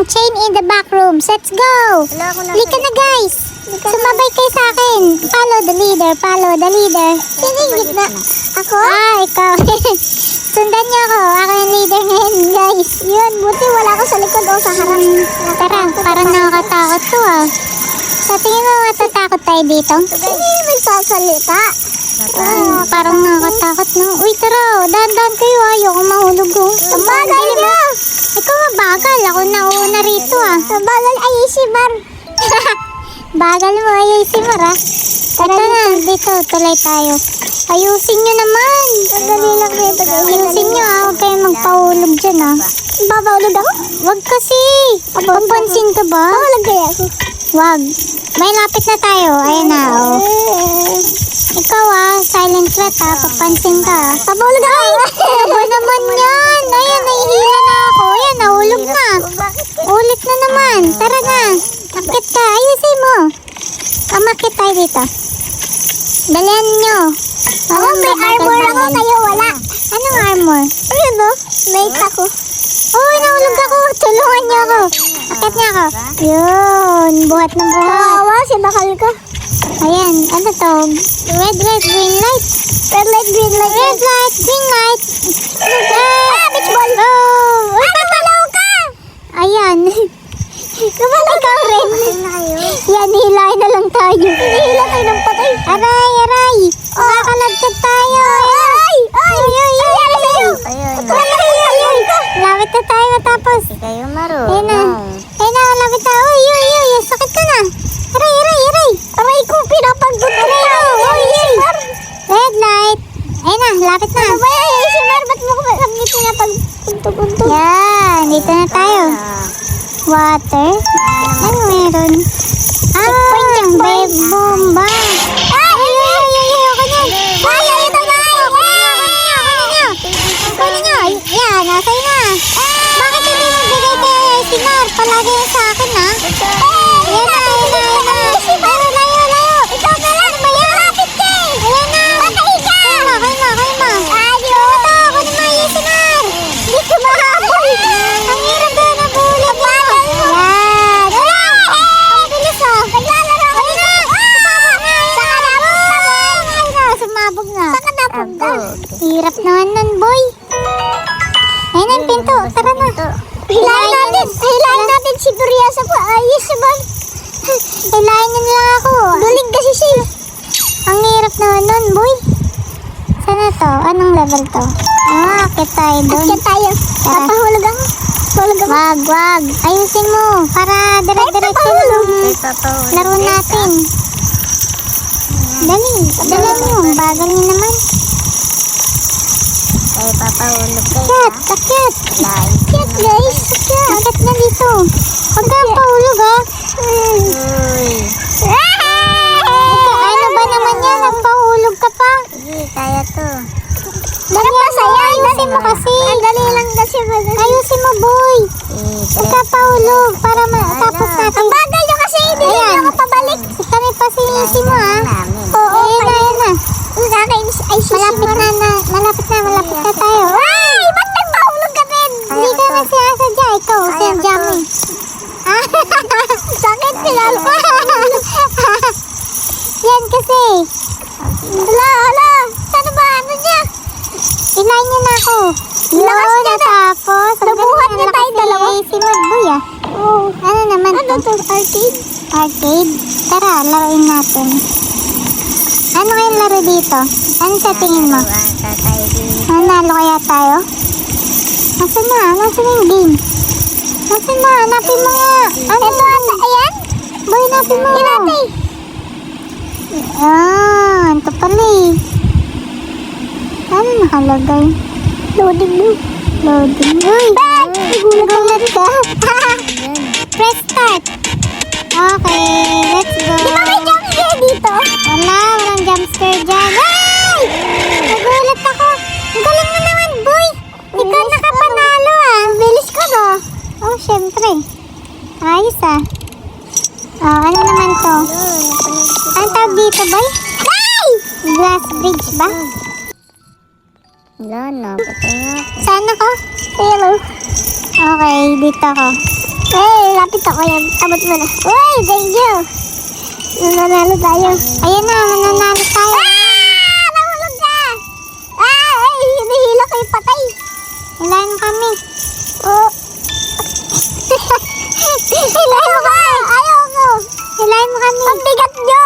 chain in the back rooms. Let's go! Lika na guys! Sumabay kayo sa akin. Follow the leader, follow the leader. Sino yung gitna? Ako? Ah, ikaw. Sundan niyo ako. Ako yung leader ngayon, guys. Yun, buti wala ako sa likod o sa harap. Tara, parang nakakatakot to ah. Sa tingin mo matatakot tayo dito? Hindi magsasalita. Parang nakakatakot no. Uy, tara, dahan-dahan kayo. Ayoko mahulog ko. Mabagal na. Ikaw mabagal. Ako nauna rito ah. Mabagal ay Isimar. Bagal mo ay Isimar ah. Tara na, dito tuloy tayo. Ayusin nyo naman. Dali lang dito. Ayusin nyo ah. Huwag kayong magpahulog dyan ah. Babahulog ako? Wag kasi. Papansin ka ba? Mahulog kaya ako. Wag. May lapit na tayo. Ayan na oh. Ikaw ah, silent threat ah, papansin ka ah. Pabulog ako! Aba naman yan! Ayan, nahihila na ako. Ayan, nahulog na. Ulit na naman. Tara na. Akit ka. Ayusin mo. Kamakit tayo dito. Dalihan nyo. Ako, may armor ako, kayo wala. Anong armor? Ayun o, mate ako. Uy, nahulog ako. Tulungan nyo ako. Akit niya ako. Yun, buhat ng buhat. Kawawa, sinakal ka. Ayan, ano to? Red light, green light. Red light, green light. Red light, green light. Ah, beach ball. Oh, ay, kapalaw ka. Ayan. Kapalaw ka rin. Yan, hilahin na lang tayo. Hinihila tayo ng patay. Aray, aray. Makakalagtad tayo. Ay, ay, ay, ay. Ayun. Lapit na tayo matapos. Hindi kayo marunong. Ayun na. Ayun na, malapit na. Uy, uy, uy. Sakit ka na. Aray, aray, aray. Aray ko, pinapagod. Aray ko. Uy, uy. Red light. Ayun na, lapit na. Ano ba yan? Isimar, ba't mo ko sabit pinapagpunto-punto? Yan, dito na tayo. Water. Ano meron? Babe bomba. Ay, ay, ay, ay, ako na. Ay, ay, ito na. Ako na. Yan, nasa'yo na. Bakit hindi mo bigay kay Simar? Palagi yan sa akin, ha? Ayan na. Layo, layo. Ikaw na lang. Malapit ka eh. Ayan na. Patay ka. Kaya mo. Ayo. Ito, ako naman yung Simar. Hindi ko mahabol. Ang hirap na nabulog mo. Yan. Ang bilis, oh. Naglalaro ako na. Sumabog na. Saan ka napunta? Hirap naman nun, boy. Ayun ang pinto. Tara na. Hilahin natin si Duriasa po. Ayos naman. Hilahin na lang ako. Dulig kasi siya. Ang hirap naman nun, boy. Sana to? Anong level to? Akit tayo dun. Akit tayo. Papahulog ako. Wag. Ayusin mo. Para dire-diretso lang laro natin. Dali mo. Bagal niyo naman. Ay, papahulog kayo. Akit. Akit, guys. Akit na dito. Huwag kang pahulog, ha? Uy. Ano ba naman yan? Nagpahulog ka pa. Sige, kaya to. Dali mo, ayusin mo kasi. Dali lang kasi. Ayusin mo, boy. Huwag kang pahulog para matapos natin. Ang bagal nyo kasi. Hindi na ako pabalik. Kami pa sinisin mo, ha? Oo, ayan na. Malapit na tayo. Ay, ba't nagpahulog ka din? Hindi ka na sinasadya. Ikaw, sinadya mo. Sakit, pinalo. Yan kasi. Hala. Saan ba? Ano niya? Ilayin niya na ako. Lakas niya na. Tapos, nabuhat niya tayo dalawa. Si Madboy, ah. Ano naman to? Ano to? Arcade? Tara, laruin natin. Ano kayong laro dito? Ano sa tingin mo? Nanalo kaya tayo? Nasaan na yung game? Nasaan na? Hanapin mo nga. Ano? Ito ata, ayan? Boy, hanapin mo. Hinapin. Ito pala eh. Ano nakalagay? Loading. Uy! Nagulat ka. Press start. Okay, let's go. Di ba may jump scare dito? Walang jump scare dyan. Ay! Nagulat ako. Ang galing mo naman, boy. Ikaw nakapanalo ah. Bilis ko no? Oh, syempre. Ayos ah. Ano naman to? Ang tawag dito, boy? Ay! Glass bridge ba? Wala na, patay nga ako. Saan ako? Hello. Okay, dito ako. lapit ako yan. Abot mo na. Uy, thank you. Nananalo tayo. Ayan na, mananalo tayo. Nahulog ka! Ay, hinihila ko yung patay. Hilahin mo kami. Oh. Hilahin mo ka! Ayaw ko! Hilahin mo kami. Ang bigat nyo!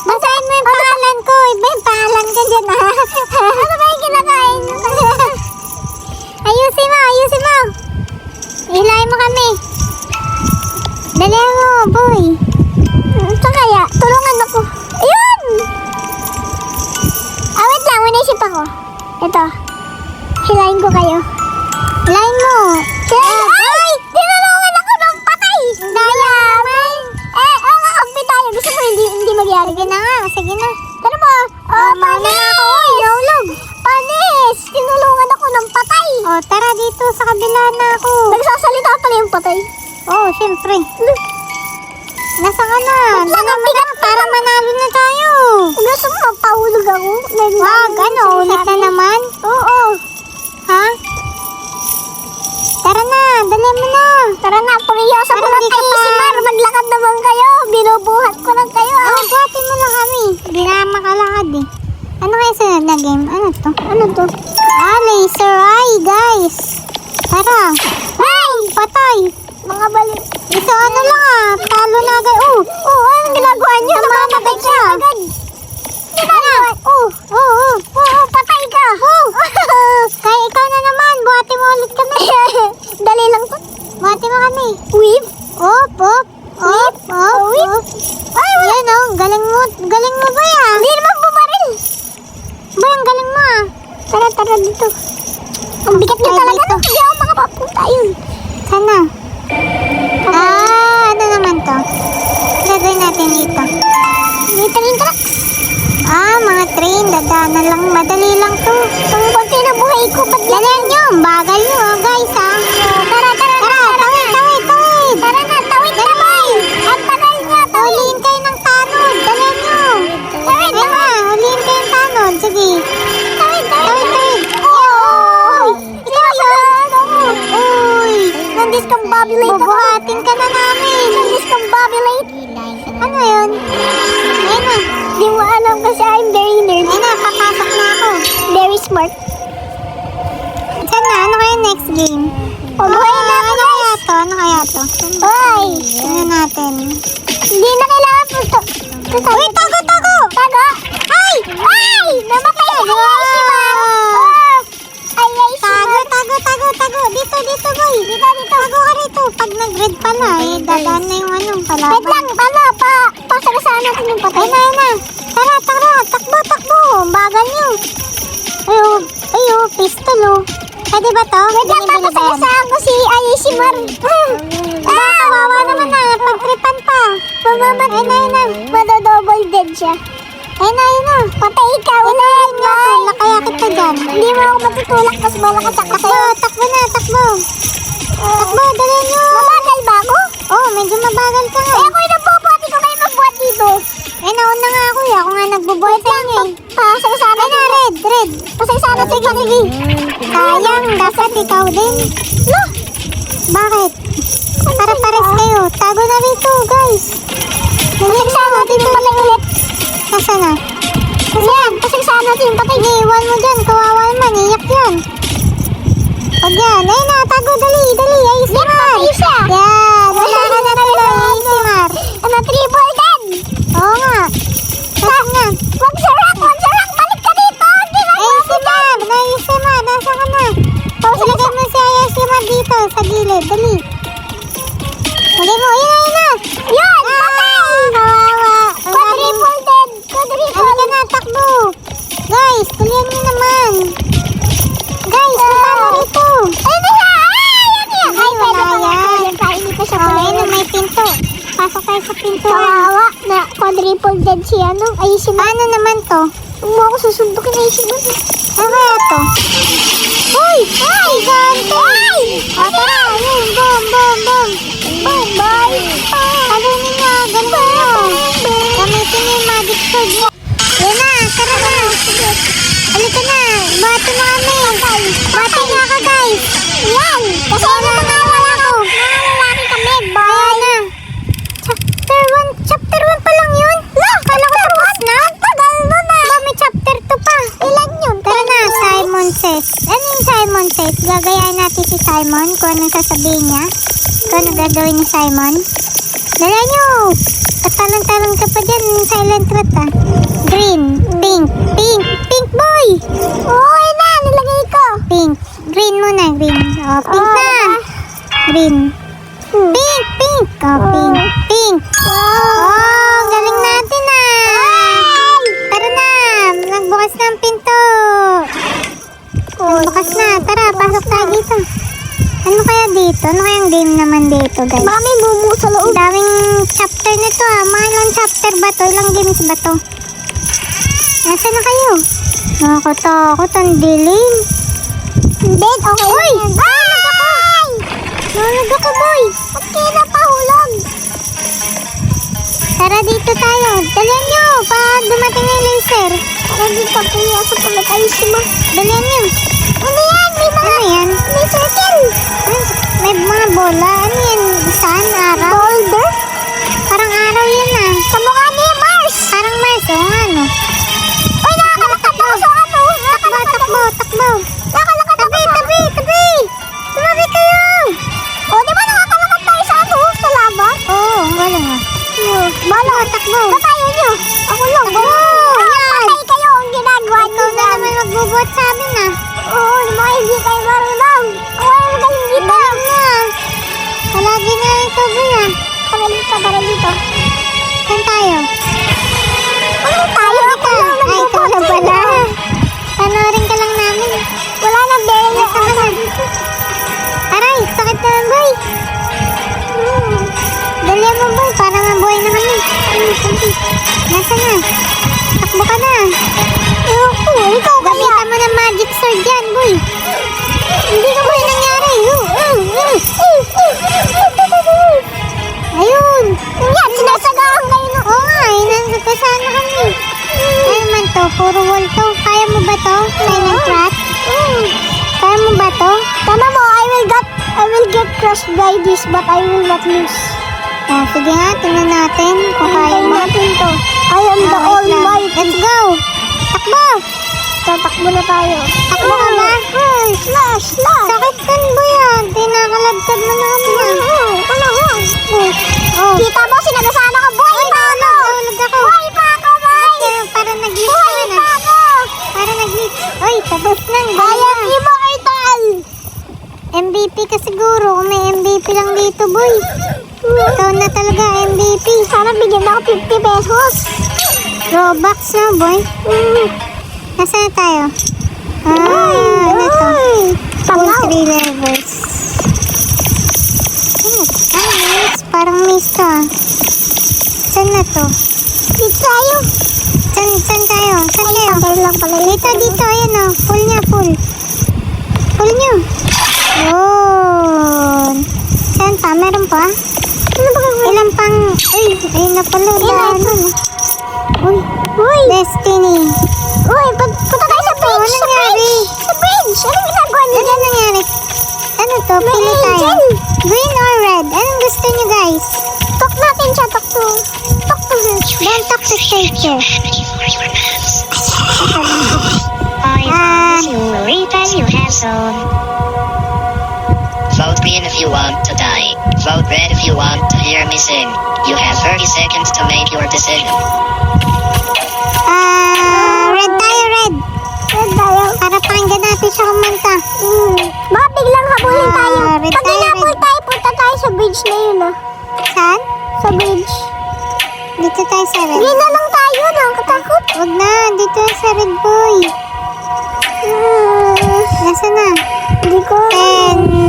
Basahin mo yung pangalan ko. Iba yung pangalan ka dyan, ha? Ano ba yung kinakain? Ayusin mo, ayusin mo. Hilahin mo kami. Dali mo, boy. Ito kaya, tulungan ako. Ayun! Wait lang, winisip ako. Ito. Hilahin ko kayo. Hilahin mo. Ay! Tinulungan ako ng patay! Daya, may... kakampi tayo. Gusto mo hindi magyari? Sige na nga, sige na. Tara mo. Panis! Naulog. Panis! Tinulungan ako ng patay. Tara dito, sa kabila na ako. Nagsasalita pala yung patay. Siyempre. Nasa ka na? Para manalo na tayo. Gusto mo mapahulog ako? Wag, ulit na naman? Oo. Ha? Tara na, dali mo na. Tara na, puriyosa ko lang kayo si Mar. Maglakad naman kayo. Binubuhat ko lang kayo. Buhatin mo lang kami. Hindi na makalakad eh. Ano kayo sunod na game? Ano to? Laser eye, guys. Tara. Ay! Patay. Mga bali. Isa talo na agad. Anong ginagawa niyo? Namamatay siya. Patay ka. Kaya ikaw na naman. Buhati mo ulit kami. Dali lang to. Buhati mo kami. Whip. Op. Ay, yan galing mo ba yan? Hindi naman bumaril. Ba, ang galing mo ah. Tara dito. Ang bigat niyo talaga. Hindi ako makapapunta yun. Sana. Ano naman to? Gagawin natin dito. May train tracks. Mga train. Dadaanan lang. Madali lang to. Ang konti na buhay ko. Dalan nyo. Bagal nyo, guys, ha? Tara. Tawid. Tara na, tawid na, boy. Ang tagal nyo. Huliin kayo ng tanod. Dalan nyo. Tawid. Huliin kayo ng tanod. Sige. Tawid. Ikaw yan. Uy. Nandiscombobulate ako. Bubuhatin ka na namin. Nandiscombobulate. Ano yun? Ayun na. Di mo alam kasi I'm very nerd. Ayun na, papasok na ako. Very smart. Saan na? Ano kaya next game? Buhay na ako, guys. Ano kaya to? Ay! Tingnan natin. Hindi na kailangan po ito. Uy, tago! Tago! Ay! Namatay si Aishima! Tago! Dito, boy! Dito! Tago ka rito! Pag nag-red pala, dadaan na yung palaban. Wait lang, pasagasaan natin yung patay. Ayun na! Tara! Takbo! Bagal nyo! Pistol Pwede ba to? Wait lang, papasagasaan ko si Aishimar. Kawawa naman na, pagtripan pa. Ayun na. Madodouble dead siya. Ayun na. Patay ka, ulit nga. Nakayakit ka dyan. Hindi mo ako matutulak, mas malakas ako sa'yo. Takbo na. Takbo, dali nyo. Mabagal ba ako? Medyo mabagal ka nga. Ako yung nagbubuhat, ikaw kayo magbuhat dito. Nauna nga ako ako nga nagbubuhat sa inyo Pasagasana na, red. Pasagasana, sige. Sayang, dapat ikaw din. Bakit? Para pares kayo. Tago na rito, guys. Pasagasana natin yung patay ulit. Nasaan na? Pasagasana natin yung patay. Iwan mo dyan, kawawa naman, iyak yan. Pag yan, ayun na, tago, dali, Aishimar. Yan, wala ka na talaga, Aishimar. Triple dead. Oo nga. Wag sarak, balik ka dito. Aishimar, nasa ka na. Ilagay mo si Aishimar dito, sa gilid, dali. Ilagay mo, yun na. Yun, patay. Kawawa. Quadruple dead. Halika na, takbo. Guys, tuloyan nyo naman. Guys, paano rito? Ayun na siya! Ay, wala yan. Hindi pa siya pala. Ayun na, may pinto. Pasok tayo sa pinto. Kawawa na quadruple dead siya. Aishima. Ano naman to? Huwag mo ako susundukin, Aishima. Ano kaya to? Uy! Gante! Tara! Ayun, boom! Bye! Galing nyo! Gamitin nyo yung magic sword. Yan na! Tara na! Halika na! Bati mo kami! Bati nga ka, guys! Yan! Kasi nangangalaki kami! Gagayahin natin si Simon kung anong sasabihin niya. Kung ano gagawin ni Simon. Dala nyo! Katanong-tanong ka pa dyan. Silent rat ah. Green, pink, pink, pink boy! Oo, yun na! Nilagay ko! Pink. Green muna, green. Oh, pink na! Green. Pink, pink! Oh, pink, pink! Oh, galing natin ah! Tara na! Nagbukas na ang pinto! Nagbukas na. Tara, pasok tayo dito. Ano kaya dito? Ano kayang game naman dito, guys? Mami, mumu sa loob. Daming chapter nito ah. Mga ilang chapter ba to? Ilang games ba to? Nasaan na kayo? Nakakatakot. Ang dilim. Bed, okay. Uy! Ay! Nalog ako, boy! Ba't kayo napahulog? Tara dito tayo. Dalihan nyo. Pag dumating na yung laser. Tara dito, pinasa pala tayo si Ma. Dalihan nyo. Ano yan? May mga... Ano yan? May circle. May mga bola. Ano yan? Saan? Araw? Boulder? Parang araw yun ah. Sa mukha ni Mars. Parang Mars. Oo nga no. Uy, nakakalakad ako sa ano. Takbo, takbo, takbo. Nakakalakad ako sa... Tabi! Tumabi kayo! O, di ba nakakalakad tayo sa ano? Sa lava? Oo, ang galing ah. Bala, takbo. Patayin nyo. Ako lang. Takbo! Yan! Patay kayo ang ginagawa Ikaw nyo na naman magbubuhat sa amin ah. Oo, mga hindi kayo marunong. Ako ay magaling dito. Galing na. Palagi na ito, boy ah. Tara dito. Saan tayo? Ano tayo? Ako lang Ay, ikaw na pala. Panoorin ka lang namin. Wala na bearing na Nasaan ka na? Aray, sakit naman, boy. Dalihan mo, boy, para mabuhay na kami. Nasaan na? Takbo ka na. Ayoko, ikaw kaya. Gamitan mo ng magic sword yan, boy. Hindi ka boy nangyari. Ayun. Yan, sinasagahan kayo. Oo nga, inasasaan na kami. Ano man to? Puro wall to. Kaya mo ba to? Silent rat? Kaya mo ba to? Tama mo, I will get crushed by this, but I will not lose. Oh, sige nga, tingnan natin kung kaya mo. natin to. I am the Ah, wait lang. almighty. Let's go! Takbo! Tatakbo na tayo. Takbo ka ba? Slash! Sakit kan ba yan? Tinakalagtad na namin ah. Oh. Kita mo, sinanasana ka, boy! Ay, nahulog ako. Boy pa ako, boy! Para nag-glitch Boy naman pa ah. ako! Para nag-glitch. Uy, tapos na. I am immortal! MVP ka siguro. Kung may MVP lang dito, boy. Ikaw na talaga MVP. Sana bigyan mo ako 50 pesos. Robux na, boy. Nasaan na tayo? Ano to? Full 3 levels. Miss. Parang miss to ah. Saan na to? Dito tayo. Saan tayo? Saan kayo? Tayo lang pala. Dito. Ayan o. Full niya, full. Full niyo. Yun. Saan pa? Meron pa? Ano ba gagawin? Ilan pang... Uy, ayun na pala. Uy! Destiny. Uy, punta tayo sa bridge! Ano nangyari? Sa bridge! Anong ginagawa niyo? Ano nangyari? Ano to? May Pili tayo. angel. Green or red? Anong gusto niyo, guys? Talk natin siya. Talk to her. Don't talk to stranger. You will reap as you have sown. Vote green if you want to die. Vote red if you want to hear me sing. You have 30 seconds to make your decision. Red tayo, red. Red tayo. Para pakinggan natin siya kumanta. Baka biglang habulin tayo. red Pag tayo, hinabol red. tayo, punta tayo sa bridge na yun ah. Saan? Sa bridge. Dito tayo sa red. Green na lang tayo. Nakakatakot. Huwag na, dito sa red boy. Nasaan na? Hindi ko. 10,